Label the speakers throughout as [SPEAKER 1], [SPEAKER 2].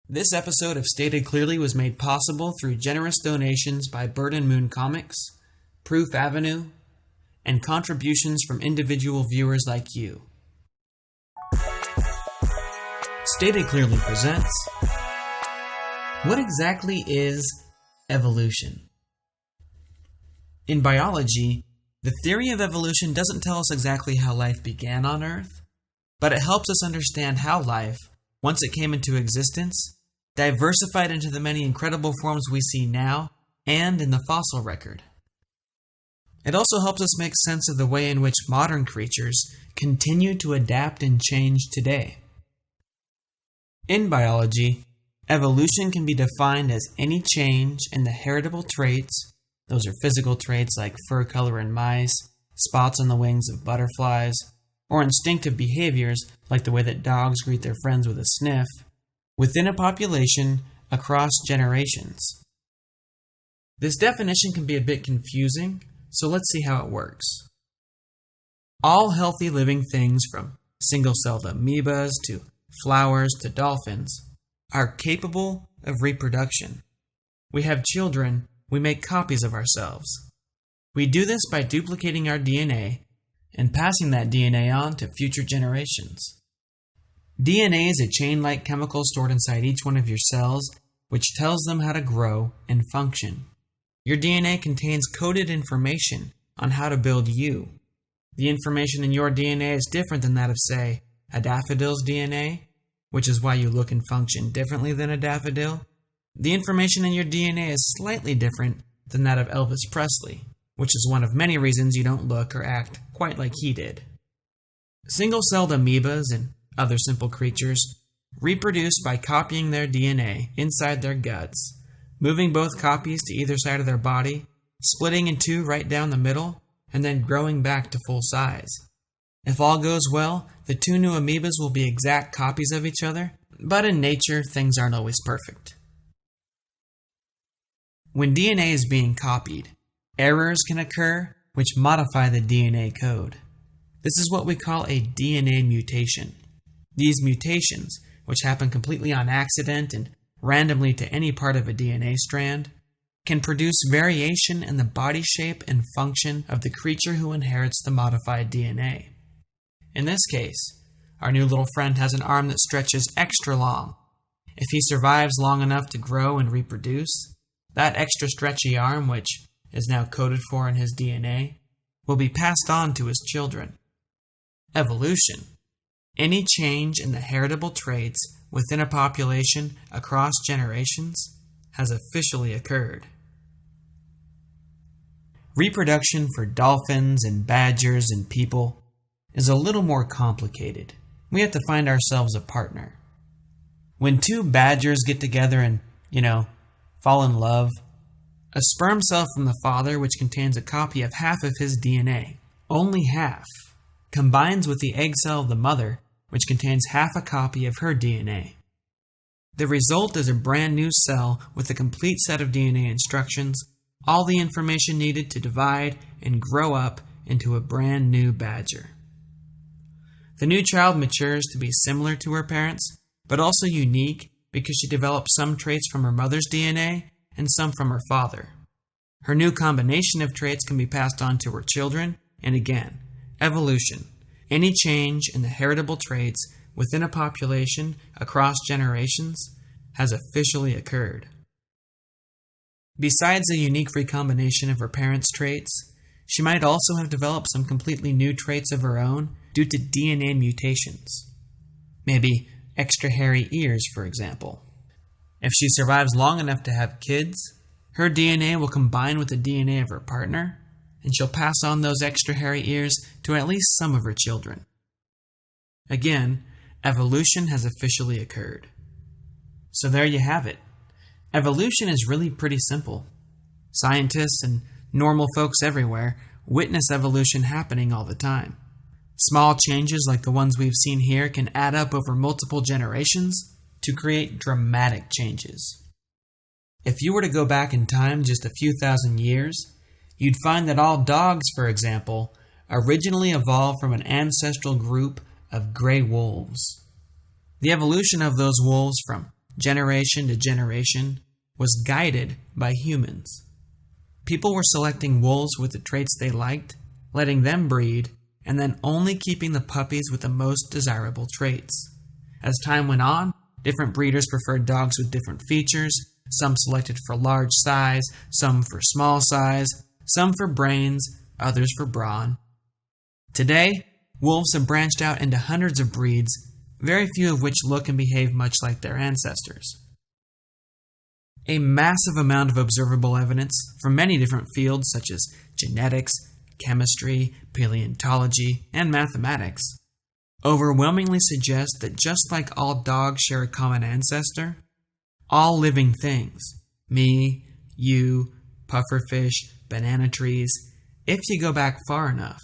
[SPEAKER 1] This episode of Stated Clearly was made possible through generous donations by Bird and Moon Comics, Proof Avenue, and contributions from individual viewers like you. Stated Clearly presents, what exactly is evolution? In biology, the theory of evolution doesn't tell us exactly how life began on Earth, but it helps us understand how life, once it came into existence, diversified into the many incredible forms we see now and in the fossil record. It also helps us make sense of the way in which modern creatures continue to adapt and change today. In biology, evolution can be defined as any change in the heritable traits, those are physical traits like fur color in mice, spots on the wings of butterflies, or instinctive behaviors like the way that dogs greet their friends with a sniff, within a population across generations. This definition can be a bit confusing, so let's see how it works. All healthy living things, from single-celled amoebas to flowers to dolphins, are capable of reproduction. We have children, we make copies of ourselves. We do this by duplicating our DNA and passing that DNA on to future generations. DNA is a chain-like chemical stored inside each one of your cells, which tells them how to grow and function. Your DNA contains coded information on how to build you. The information in your DNA is different than that of, say, a daffodil's DNA, which is why you look and function differently than a daffodil. The information in your DNA is slightly different than that of Elvis Presley, which is one of many reasons you don't look or act quite like he did. Single-celled amoebas and other simple creatures reproduce by copying their DNA inside their guts, moving both copies to either side of their body, splitting in two right down the middle, and then growing back to full size. If all goes well, the two new amoebas will be exact copies of each other, but in nature, things aren't always perfect. When DNA is being copied, errors can occur which modify the DNA code. This is what we call a DNA mutation. These mutations, which happen completely on accident and randomly to any part of a DNA strand, can produce variation in the body shape and function of the creature who inherits the modified DNA. In this case, our new little friend has an arm that stretches extra long. If he survives long enough to grow and reproduce, that extra stretchy arm, which is now coded for in his DNA, will be passed on to his children. Evolution. Any change in the heritable traits within a population across generations has officially occurred. Reproduction for dolphins and badgers and people is a little more complicated. We have to find ourselves a partner. When two badgers get together and, fall in love, a sperm cell from the father, which contains a copy of half of his DNA, only half, combines with the egg cell of the mother, which contains half a copy of her DNA. The result is a brand new cell with a complete set of DNA instructions, all the information needed to divide and grow up into a brand new badger. The new child matures to be similar to her parents, but also unique because she develops some traits from her mother's DNA and some from her father. Her new combination of traits can be passed on to her children, and again, evolution. Any change in the heritable traits within a population across generations has officially occurred. Besides a unique recombination of her parents' traits, she might also have developed some completely new traits of her own due to DNA mutations. Maybe extra hairy ears, for example. If she survives long enough to have kids, her DNA will combine with the DNA of her partner, and she'll pass on those extra hairy ears to at least some of her children. Again, evolution has officially occurred. So there you have it. Evolution is really pretty simple. Scientists and normal folks everywhere witness evolution happening all the time. Small changes like the ones we've seen here can add up over multiple generations to create dramatic changes. If you were to go back in time just a few thousand years, you'd find that all dogs, for example, originally evolved from an ancestral group of gray wolves. The evolution of those wolves from generation to generation, was guided by humans. People were selecting wolves with the traits they liked, letting them breed, and then only keeping the puppies with the most desirable traits. As time went on, different breeders preferred dogs with different features. Some selected for large size, some for small size, some for brains, others for brawn. Today, wolves have branched out into hundreds of breeds, very few of which look and behave much like their ancestors. A massive amount of observable evidence from many different fields such as genetics, chemistry, paleontology, and mathematics overwhelmingly suggests that just like all dogs share a common ancestor, all living things, me, you, pufferfish, banana trees, if you go back far enough,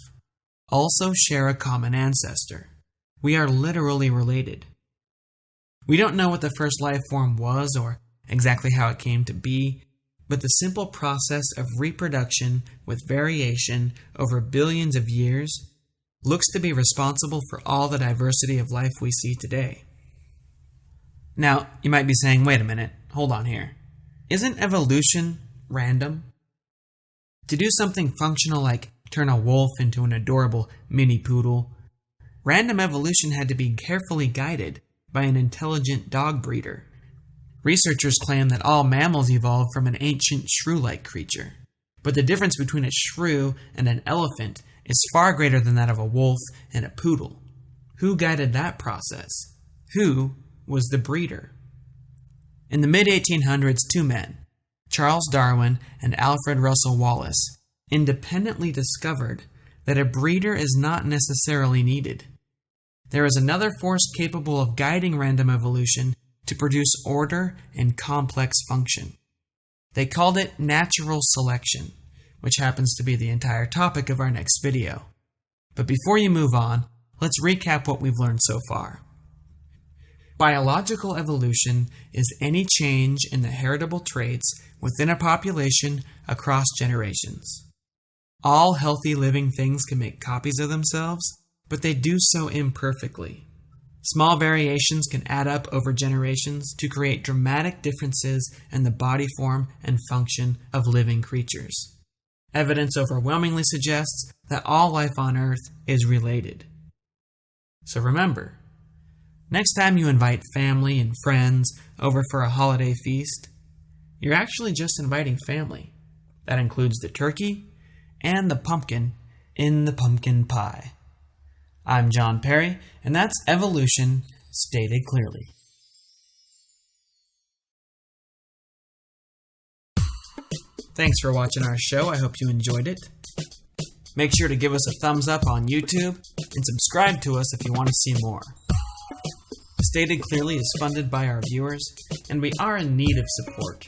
[SPEAKER 1] also share a common ancestor. We are literally related. We don't know what the first life form was or exactly how it came to be, but the simple process of reproduction with variation over billions of years looks to be responsible for all the diversity of life we see today. Now, you might be saying, wait a minute, hold on here. Isn't evolution random? To do something functional like turn a wolf into an adorable mini poodle, random evolution had to be carefully guided by an intelligent dog breeder. Researchers claim that all mammals evolved from an ancient shrew-like creature, but the difference between a shrew and an elephant is far greater than that of a wolf and a poodle. Who guided that process? Who was the breeder? In the mid-1800s, two men, Charles Darwin and Alfred Russel Wallace, independently discovered that a breeder is not necessarily needed. There is another force capable of guiding random evolution to produce order and complex function. They called it natural selection, which happens to be the entire topic of our next video. But before you move on, let's recap what we've learned so far. Biological evolution is any change in the heritable traits within a population across generations. All healthy living things can make copies of themselves, but they do so imperfectly. Small variations can add up over generations to create dramatic differences in the body form and function of living creatures. Evidence overwhelmingly suggests that all life on Earth is related. So remember, next time you invite family and friends over for a holiday feast, you're actually just inviting family. That includes the turkey and the pumpkin in the pumpkin pie. I'm John Perry, and that's evolution stated clearly. Thanks for watching our show. I hope you enjoyed it. Make sure to give us a thumbs up on YouTube and subscribe to us if you want to see more. Stated Clearly is funded by our viewers, and we are in need of support.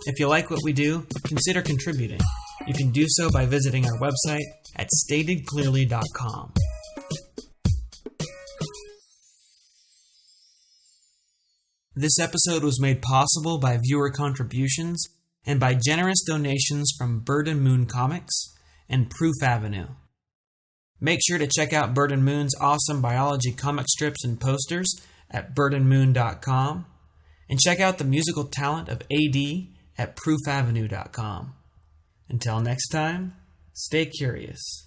[SPEAKER 1] If you like what we do, consider contributing. You can do so by visiting our website at statedclearly.com. This episode was made possible by viewer contributions and by generous donations from Bird and Moon Comics and Proof Avenue. Make sure to check out Bird and Moon's awesome biology comic strips and posters at birdandmoon.com, and check out the musical talent of AD at proofavenue.com. Until next time, stay curious.